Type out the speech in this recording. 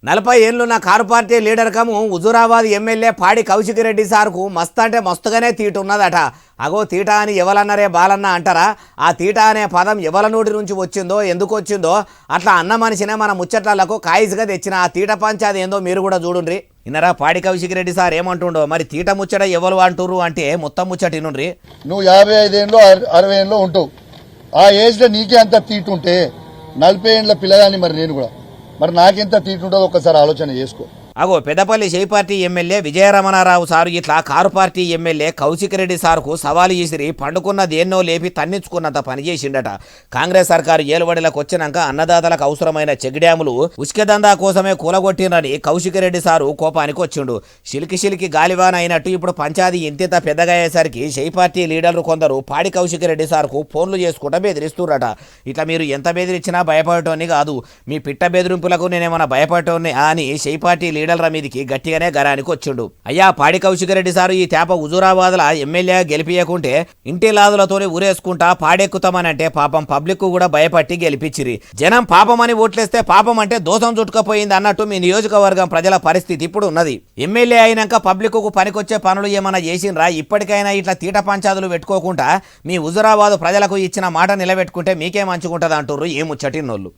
40 ఏళ్ళున్న car party leader కము Huzurabad MLA Padi Kaushik Reddy సార్కు మస్తు అంటే మస్తుగానే తీటు ఉన్నదట. అగో తీట అని ఎవలన్నారే బాలన్న అంటారా? ఆ తీట అనే పదం ఎవల నోటి నుంచి వచ్చిందో ఎందుకు వచ్చిందో అట్లా అన్న మనిషినే మన ముచ్చట్లకు కాయిస్గా తెచ్చిన ఆ తీట పంచాది ఏందో మీరు కూడా చూడుండ్రి. ఇన్నరా పాడి కౌశిక్ రెడ్డి సార్ ఏమంటుండో మరి తీట ముచ్చట ఎవరు అంటుర్రు అంటే మొత్తం ముచ్చట ఇనుండ్రి. నువ్వు 55 ఏళ్ళు 60 ఏళ్ళు ఉంటావు, ఆ ఏజ్లో నీకే అంత తీటు ఉంటే 40 ఏళ్ళ పిల్లగాని మరి నేను కూడా మరి నాకెంత తీటుంటుందో ఒక్కసారి ఆలోచన చేసుకో. అగో పెద్దపల్లి షై పార్టీ ఎమ్మెల్యే విజయరమణారావు సారు ఇట్లా car party MLA Kaushik Reddy సార్కు సవాలు చేసిరి పండుకున్న దేన్నో లేపి తన్నించుకున్నంత పని చేసిండట. కాంగ్రెస్ సర్కారు ఏలుబడిలకు వచ్చినాక అన్నదాతలకు అవసరమైన చెక్ డ్యాములు ఉష్కెదందా కోసమే కూలగొట్టినని కౌశిక్ రెడ్డి సారు కోపానికి వచ్చిండు. సిలికి గాలివాన అయినట్టు ఇప్పుడు పంచాది ఇంతింత పెద్దగా అయ్యేసరికి షై పార్టీ లీడర్లు కొందరు పాడి కౌశిక్ రెడ్డి సార్కు ఫోన్లు చేసుకుంటా బెదిరిస్తురట. ఇట్లా మీరు ఎంత బెదిరించినా భయపడటోని కాదు, మీ పిట్ట బెదిరింపులకు నేనేమన్నా భయపడటోని అని షై పార్టీ లీడర్ల మీదికి గట్టిగానే గరానికి వచ్చిండు. అయ్యా పాడి కౌశిక్ రెడ్డి సారు ఈ తేప హుజూరాబాద్ల ఎమ్మెల్యే గెలిపియకుంటే ఇంటి లాదులతోనే ఊరేసుకుంటా పాడెక్కుతామనంటే పాపం పబ్లిక్ కూడా భయపట్టి గెలిపించిరి. జనం పాపం అని ఓట్లేస్తే పాపం అంటే దోషం చుట్టుకపోయింది అన్నట్టు మీ నియోజకవర్గం ప్రజల పరిస్థితి ఇప్పుడు ఉన్నది. ఎమ్మెల్యే అయినాక పబ్లిక్ కు పనికొచ్చే పనులు ఏమన్నా చేసిండ్రా? ఇప్పటికైనా ఇట్లా తీట పంచాదులు పెట్టుకోకుండా మీ హుజూరాబాద్ ప్రజలకు ఇచ్చిన మాట నిలబెట్టుకుంటే మీకే మంచుకుంటది అంటుర్రు ఈ ముచ్చటినోళ్ళు.